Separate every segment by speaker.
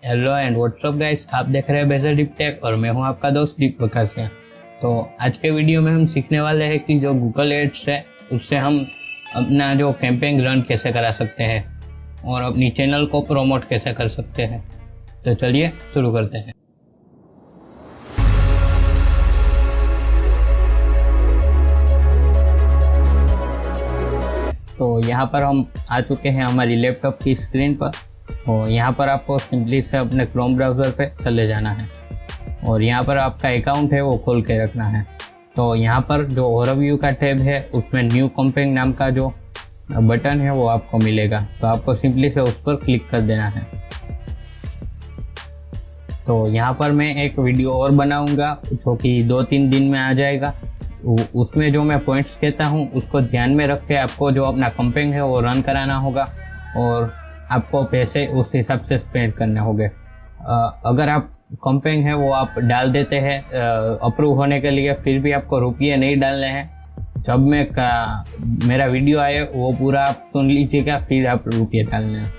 Speaker 1: Hello and WhatsApp guys, आप देख रहे हैं बेजर डीप टेक और मैं हूं आपका दोस्त दीप बकासिया। तो आज के वीडियो में हम सीखने वाले हैं कि जो गूगल एड्स है उससे हम अपना जो कैंपेन रन कैसे करा सकते हैं और अपनी चैनल को प्रमोट कैसे कर सकते हैं। तो चलिए शुरू करते हैं। तो यहाँ पर हम आ चुके हैं हमारी लैपटॉप की स्क्रीन पर। तो यहाँ पर आपको सिंपली से अपने क्रोम ब्राउज़र पे चले जाना है और यहाँ पर आपका अकाउंट है वो खोल के रखना है। तो यहाँ पर जो ओवरव्यू का टैब है उसमें न्यू कैंपेन नाम का जो बटन है वो आपको मिलेगा। तो आपको सिंपली से उस पर क्लिक कर देना है। तो यहाँ पर मैं एक वीडियो और बनाऊँगा जो कि 2-3 दिन में आ जाएगा। उसमें जो मैं पॉइंट्स कहता हूँ उसको ध्यान में रख के आपको जो अपना कैंपेन है वो रन कराना होगा और आपको पैसे उस हिसाब से स्पेंड करने होंगे। अगर आप कैंपेन है वो आप डाल देते हैं अप्रूव होने के लिए, फिर भी आपको रुपये नहीं डालने हैं, जब मेरा वीडियो आए वो पूरा आप सुन लीजिएगा, फिर आप रुपये डालने हैं।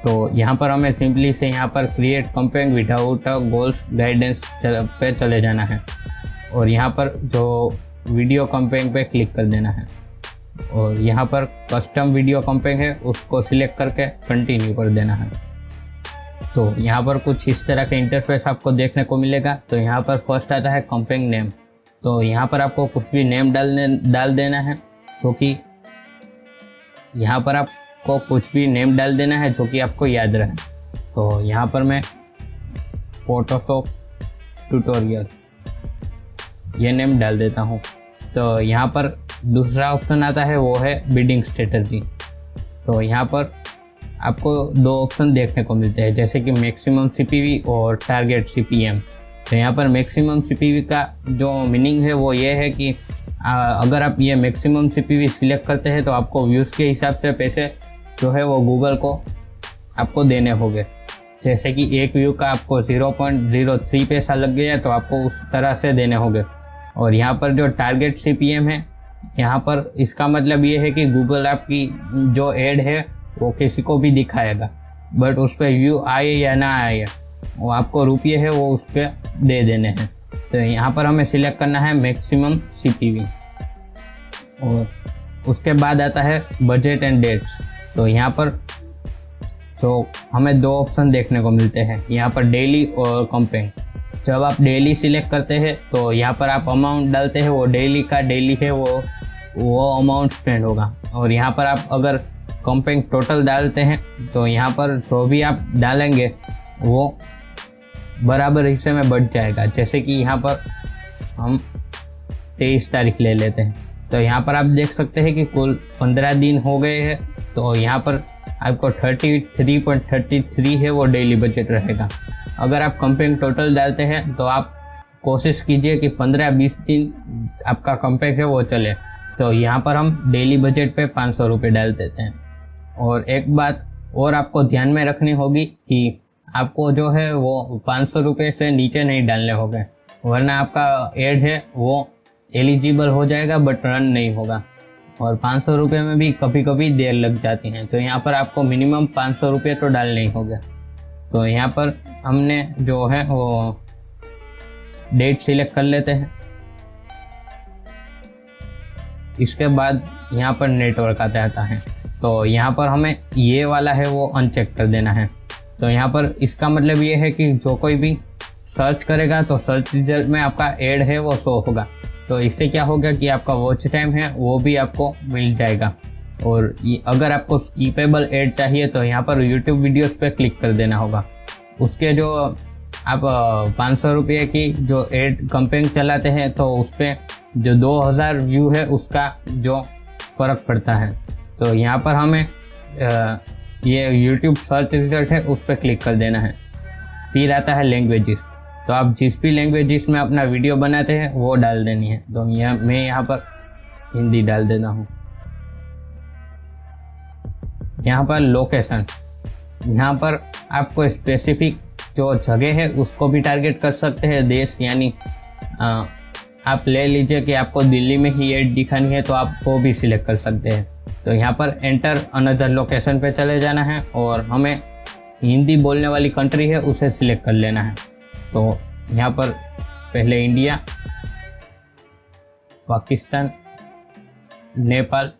Speaker 1: तो यहाँ पर हमें सिंपली से यहाँ पर create campaign without goals guidance पे चले जाना है और यहाँ पर जो वीडियो कैंपेन पे क्लिक कर देना है और यहाँ पर कस्टम वीडियो कैंपेन है उसको सिलेक्ट करके कंटिन्यू कर देना है। तो यहाँ पर कुछ इस तरह का इंटरफेस आपको देखने को मिलेगा। तो यहाँ पर फर्स्ट आता है कैंपेन नेम। तो यहाँ पर आपको कुछ भी नेम डाल देना है जो कि यहाँ पर आपको कुछ भी नेम डाल देना है जो कि आपको याद रहे। तो यहाँ पर मैं फोटोशॉप ट्यूटोरियल ये नेम डाल देता हूँ। तो यहाँ पर दूसरा ऑप्शन आता है वो है बिडिंग स्ट्रेटजी। तो यहाँ पर आपको 2 ऑप्शन देखने को मिलते हैं जैसे कि मैक्सिमम सीपीवी और टारगेट सीपीएम। तो यहाँ पर मैक्सिमम सीपीवी का जो मीनिंग है वो ये है कि अगर आप ये मैक्सिमम सीपीवी सिलेक्ट करते हैं तो आपको व्यूज़ के हिसाब से पैसे जो है वो गूगल को आपको देने होंगे। जैसे कि एक व्यू का आपको 0.03 पैसा लग गया तो आपको उस तरह से देने होंगे। और यहाँ पर जो टारगेट सीपीएम है, यहाँ पर इसका मतलब ये है कि गूगल आपकी जो ऐड है वो किसी को भी दिखाएगा, बट उस पर व्यू आए या ना आए वो आपको रुपये है वो उसके दे देने हैं। तो यहाँ पर हमें सिलेक्ट करना है मैक्सिमम सीपीवी और उसके बाद आता है बजट एंड डेट्स। तो यहाँ पर तो हमें 2 ऑप्शन देखने को मिलते हैं, यहाँ पर डेली और कैंपेन। जब आप डेली सिलेक्ट करते हैं तो यहाँ पर आप अमाउंट डालते हैं, वो डेली का डेली है वो अमाउंट स्पेंड होगा। और यहाँ पर आप अगर कैंपेन टोटल डालते हैं तो यहाँ पर जो भी आप डालेंगे वो बराबर हिस्से में बढ़ जाएगा। जैसे कि यहाँ पर हम 23 तारीख ले लेते हैं तो यहाँ पर आप देख सकते हैं कि कुल 15 दिन हो गए हैं। तो यहाँ पर आपको 33.33 है वो डेली बजट रहेगा। अगर आप कैंपेन टोटल डालते हैं तो आप कोशिश कीजिए कि 15-20 दिन आपका कैंपेन है वो चले। तो यहाँ पर हम डेली बजट पे 500 रुपये डाल देते हैं। और एक बात और आपको ध्यान में रखनी होगी कि आपको जो है वो 500 रुपये से नीचे नहीं डालने होंगे, वरना आपका ऐड है वो एलिजिबल हो जाएगा बट रन नहीं होगा। और 500 रुपये में भी कभी कभी देर लग जाती हैं। तो यहाँ पर आपको मिनिमम 500 रुपये तो डालने ही होगा। तो यहाँ पर हमने जो है वो डेट सिलेक्ट कर लेते हैं। इसके बाद यहाँ पर नेटवर्क आता है। तो यहाँ पर हमें ये वाला है वो अनचेक कर देना है। तो यहाँ पर इसका मतलब ये है कि जो कोई भी सर्च करेगा तो सर्च रिजल्ट में आपका ऐड है वो शो होगा। तो इससे क्या होगा कि आपका वॉच टाइम है वो भी आपको मिल जाएगा। और अगर आपको स्किपेबल ऐड चाहिए तो यहाँ पर यूट्यूब वीडियोस पे क्लिक कर देना होगा। उसके जो आप 500 रुपये की जो ऐड कैंपेन चलाते हैं तो उस पर जो 2000 व्यू है उसका जो फ़र्क पड़ता है। तो यहाँ पर हमें ये यूट्यूब सर्च रिजल्ट है उस पर क्लिक कर देना है। फिर आता है लैंग्वेजेस। तो आप जिस भी लैंग्वेजेस में अपना वीडियो बनाते हैं वो डाल देनी है। तो मैं यहाँ पर हिंदी डाल देता हूँ। यहाँ पर लोकेशन, यहाँ पर आपको स्पेसिफिक जो जगह है उसको भी टारगेट कर सकते हैं। देश यानी आप ले लीजिए कि आपको दिल्ली में ही ऐड दिखानी है तो आप वो भी सिलेक्ट कर सकते हैं। तो यहाँ पर एंटर अनदर लोकेशन पे चले जाना है और हमें हिंदी बोलने वाली कंट्री है उसे सिलेक्ट कर लेना है। तो यहाँ पर पहले इंडिया, पाकिस्तान, नेपाल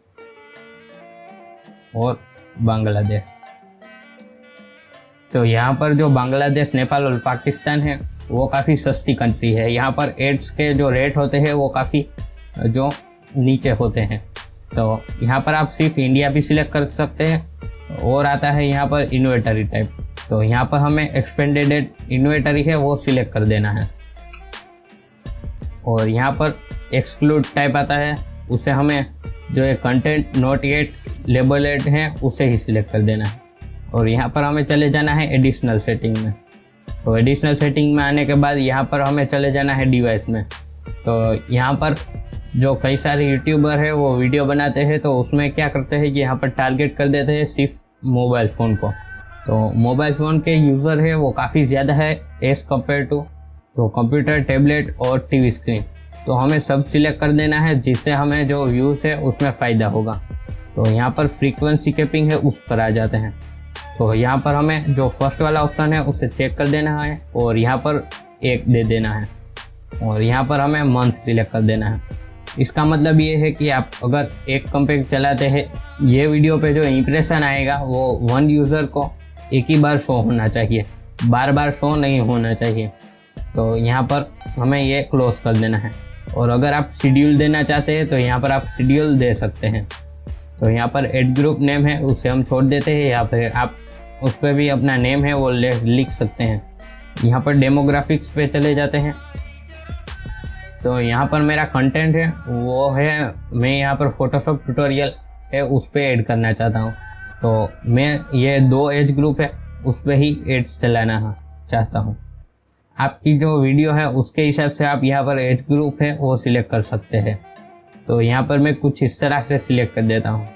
Speaker 1: और बांग्लादेश। तो यहाँ पर जो बांग्लादेश, नेपाल और पाकिस्तान है वो काफ़ी सस्ती कंट्री है। यहाँ पर एड्स के जो रेट होते हैं वो काफ़ी जो नीचे होते हैं। तो यहाँ पर आप सिर्फ इंडिया भी सिलेक्ट कर सकते हैं। और आता है यहाँ पर इन्वेंटरी टाइप। तो यहाँ पर हमें एक्सपेंडेड इन्वेंटरी है वो सिलेक्ट कर देना है। और यहाँ पर एक्सक्लूड टाइप आता है, उसे हमें जो है कंटेंट नॉट येट लेबलेड है उसे ही सिलेक्ट कर देना है। और यहाँ पर हमें चले जाना है एडिशनल सेटिंग में। तो एडिशनल सेटिंग में आने के बाद यहाँ पर हमें चले जाना है डिवाइस में। तो यहाँ पर जो कई सारे यूट्यूबर है वो वीडियो बनाते हैं, तो उसमें क्या करते हैं कि यहाँ पर टारगेट कर देते हैं सिर्फ मोबाइल फ़ोन को। तो मोबाइल फ़ोन के यूज़र है वो काफ़ी ज़्यादा है एज़ कम्पेयर टू जो कंप्यूटर, टैबलेट और टीवी स्क्रीन। तो हमें सब सिलेक्ट कर देना है जिससे हमें जो व्यूज़ है उसमें फ़ायदा होगा। तो यहाँ पर फ्रीक्वेंसी कैपिंग है उस पर आ जाते हैं। तो यहाँ पर हमें जो फर्स्ट वाला ऑप्शन है उसे चेक कर देना है और यहाँ पर 1 दे देना है। और यहाँ पर हमें मंथ सिलेक्ट कर देना है। इसका मतलब ये है कि आप अगर एक कंपेग चलाते हैं, ये वीडियो पे जो इम्प्रेशन आएगा वो 1 यूज़र को एक ही बार शो होना चाहिए, बार बार शो नहीं होना चाहिए। तो यहाँ पर हमें ये क्लोज कर देना है। और अगर आप शेड्यूल देना चाहते हैं तो यहाँ पर आप शेड्यूल दे सकते हैं। तो यहाँ पर एड ग्रुप नेम है उसे हम छोड़ देते हैं, या फिर आप उस पर भी अपना नेम है वो लिख सकते हैं। यहाँ पर डेमोग्राफिक्स पे चले जाते हैं। तो यहाँ पर मेरा कंटेंट है वो है, मैं यहाँ पर फोटोशॉप ट्यूटोरियल है उस पर ऐड करना चाहता हूँ। तो मैं ये 2 एज ग्रुप है उस पर ही एड्स चलाना चाहता हूँ। आपकी जो वीडियो है उसके हिसाब से आप यहाँ पर एज ग्रुप है वो सिलेक्ट कर सकते हैं। तो यहाँ पर मैं कुछ इस तरह से सिलेक्ट कर देता हूँ।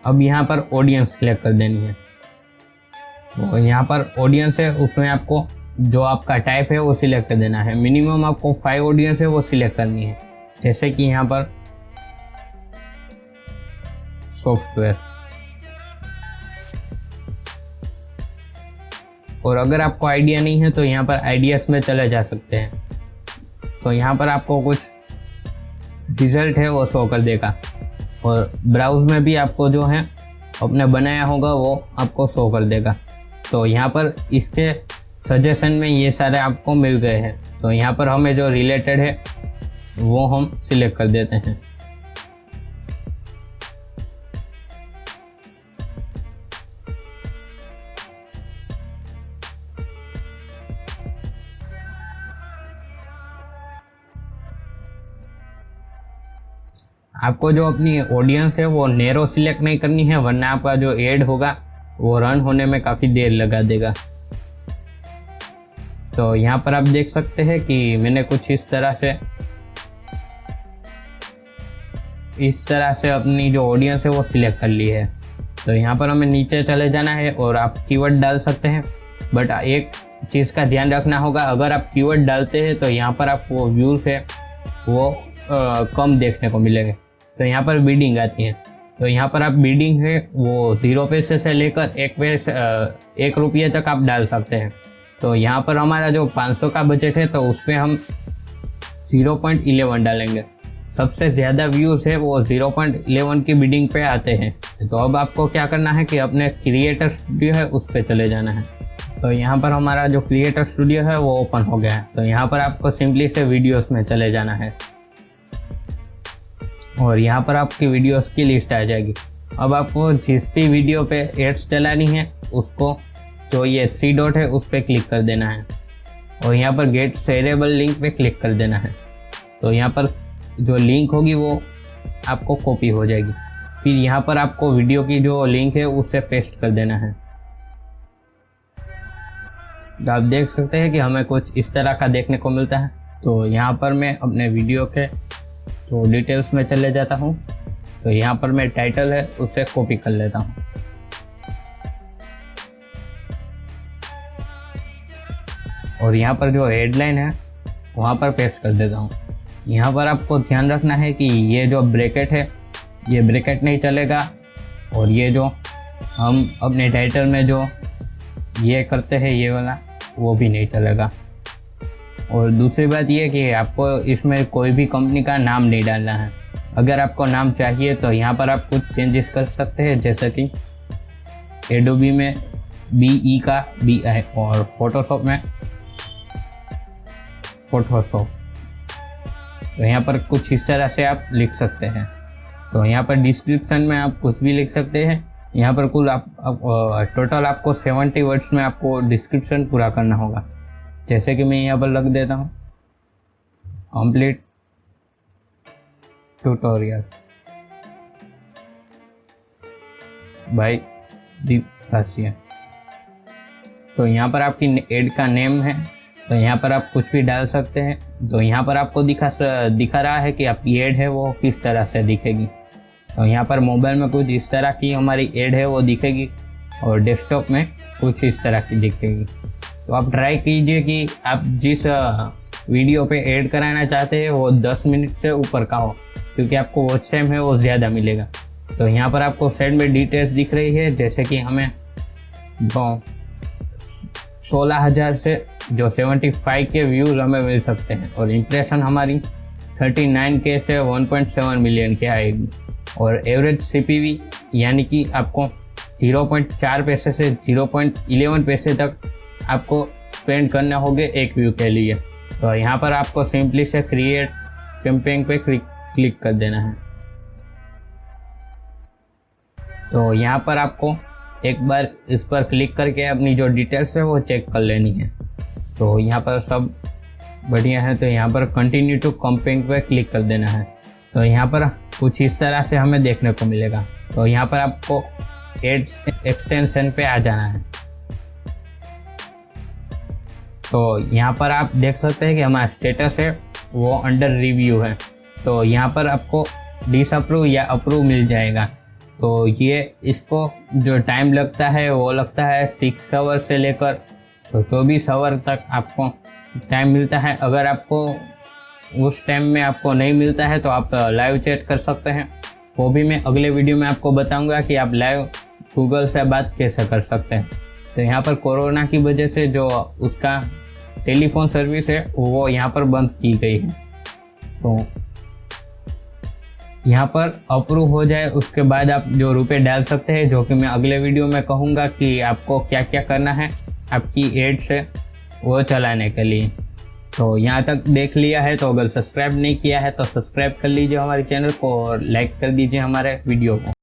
Speaker 1: अब यहाँ पर ऑडियंस सिलेक्ट कर देनी है। तो यहाँ पर ऑडियंस है उसमें आपको जो आपका टाइप है वो सिलेक्ट कर देना है। मिनिमम आपको 5 ऑडियंस है वो सिलेक्ट करनी है, जैसे कि यहाँ पर सॉफ्टवेयर। और अगर आपको आइडिया नहीं है तो यहाँ पर आइडियाज में चले जा सकते हैं। तो यहाँ पर आपको कुछ रिजल्ट है वो शो कर देगा। और ब्राउज में भी आपको जो है अपने बनाया होगा वो आपको शो कर देगा। तो यहाँ पर इसके सजेशन में ये सारे आपको मिल गए हैं। तो यहाँ पर हमें जो रिलेटेड है वो हम सिलेक्ट कर देते हैं। आपको जो अपनी ऑडियंस है वो नैरो सिलेक्ट नहीं करनी है, वरना आपका जो एड होगा वो रन होने में काफ़ी देर लगा देगा। तो यहाँ पर आप देख सकते हैं कि मैंने कुछ इस तरह से अपनी जो ऑडियंस है वो सिलेक्ट कर ली है। तो यहाँ पर हमें नीचे चले जाना है और आप कीवर्ड डाल सकते हैं। बट एक चीज़ का ध्यान रखना होगा, अगर आप कीवर्ड डालते हैं तो यहाँ पर आपको व्यूज़ है वो कम देखने को मिलेंगे। तो यहाँ पर बिडिंग आती है। तो यहाँ पर आप बिडिंग है वो 0 पैसे से लेकर 1 रुपये तक आप डाल सकते हैं। तो यहाँ पर हमारा जो 500 का बजट है तो उस पर हम 0.11 डालेंगे। सबसे ज़्यादा व्यूज़ है वो 0.11 की बिडिंग पे आते हैं। तो अब आपको क्या करना है कि अपने क्रिएटर स्टूडियो है उस पर चले जाना है। तो यहाँ पर हमारा जो क्रिएटर स्टूडियो है वो ओपन हो गया है। तो यहाँ पर आपको सिंपली से वीडियोस में चले जाना है और यहाँ पर आपकी वीडियोस की लिस्ट आ जाएगी। अब आपको जिस भी वीडियो पे एड्स चलानी है उसको जो ये 3 डॉट है उस पर क्लिक कर देना है और यहाँ पर गेट शेयरेबल लिंक पे क्लिक कर देना है। तो यहाँ पर जो लिंक होगी वो आपको कॉपी हो जाएगी। फिर यहाँ पर आपको वीडियो की जो लिंक है उससे पेस्ट कर देना है। तो आप देख सकते हैं कि हमें कुछ इस तरह का देखने को मिलता है। तो यहाँ पर मैं अपने वीडियो के जो डिटेल्स में चले जाता हूँ। तो यहाँ पर मैं टाइटल है उसे कॉपी कर लेता हूँ और यहाँ पर जो हेडलाइन है वहाँ पर पेस्ट कर देता हूँ। यहाँ पर आपको ध्यान रखना है कि ये जो ब्रैकेट है ये ब्रैकेट नहीं चलेगा और ये जो हम अपने टाइटल में जो ये करते हैं ये वाला, वो भी नहीं चलेगा। और दूसरी बात ये कि आपको इसमें कोई भी कंपनी का नाम नहीं डालना है। अगर आपको नाम चाहिए तो यहाँ पर आप कुछ चेंजेस कर सकते हैं, जैसे कि एडोबी में BE का BI और फोटोशॉप में फोटोशॉप। तो यहाँ पर कुछ इस तरह से आप लिख सकते हैं। तो यहाँ पर डिस्क्रिप्शन में आप कुछ भी लिख सकते हैं। यहाँ पर कुल टोटल आपको 70 वर्ड्स में आपको डिस्क्रिप्शन पूरा करना होगा। जैसे कि मैं यहाँ पर लिख देता हूँ कंप्लीट ट्यूटोरियल बाय दीप भासिया। तो यहाँ पर आपकी एड का नेम है, तो यहाँ पर आप कुछ भी डाल सकते हैं। तो यहाँ पर आपको दिखा रहा है कि आपकी एड है वो किस तरह से दिखेगी। तो यहाँ पर मोबाइल में कुछ इस तरह की हमारी एड है वो दिखेगी और डेस्कटॉप में कुछ इस तरह की दिखेगी। तो आप ट्राई कीजिए कि आप जिस वीडियो पे ऐड कराना चाहते हैं वो 10 मिनट से ऊपर का हो, क्योंकि आपको वॉच टाइम है वो ज़्यादा मिलेगा। तो यहाँ पर आपको साइड में डिटेल्स दिख रही है, जैसे कि हमें जो 16,000 से जो 75 के व्यूज़ हमें मिल सकते हैं और इम्प्रेशन हमारी 39K से 1.7 मिलियन की आएगी। और एवरेज CPV यानी कि आपको 0.4 पैसे से 0.11 पैसे तक आपको स्पेंड करने होंगे एक व्यू के लिए। तो यहाँ पर आपको सिंपली से क्रिएट कैंपेन पे क्लिक कर देना है। तो यहाँ पर आपको एक बार इस पर क्लिक करके अपनी जो डिटेल्स है वो चेक कर लेनी है। तो यहाँ पर सब बढ़िया है, तो यहाँ पर कंटिन्यू टू कैंपेन पे क्लिक कर देना है। तो यहाँ पर कुछ इस तरह से हमें देखने को मिलेगा। तो यहाँ पर आपको एड्स एक्सटेंशन पे आ जाना है। तो यहाँ पर आप देख सकते हैं कि हमारा स्टेटस है वो अंडर रिव्यू है। तो यहाँ पर आपको डिसअप्रूव या अप्रूव मिल जाएगा। तो ये इसको जो टाइम लगता है वो लगता है 6 आवर से लेकर तो 24 आवर तक आपको टाइम मिलता है। अगर आपको उस टाइम में आपको नहीं मिलता है तो आप लाइव चैट कर सकते हैं। वो भी मैं अगले वीडियो में आपको बताऊंगा कि आप लाइव गूगल से बात कैसे कर सकते हैं। तो यहाँ पर कोरोना की वजह से जो उसका टेलीफोन सर्विस है वो यहाँ पर बंद की गई है। तो यहाँ पर अप्रूव हो जाए उसके बाद आप जो रुपए डाल सकते हैं, जो कि मैं अगले वीडियो में कहूँगा कि आपको क्या क्या करना है आपकी एड से वो चलाने के लिए। तो यहाँ तक देख लिया है तो अगर सब्सक्राइब नहीं किया है तो सब्सक्राइब कर लीजिए हमारे चैनल को और लाइक कर दीजिए हमारे वीडियो को।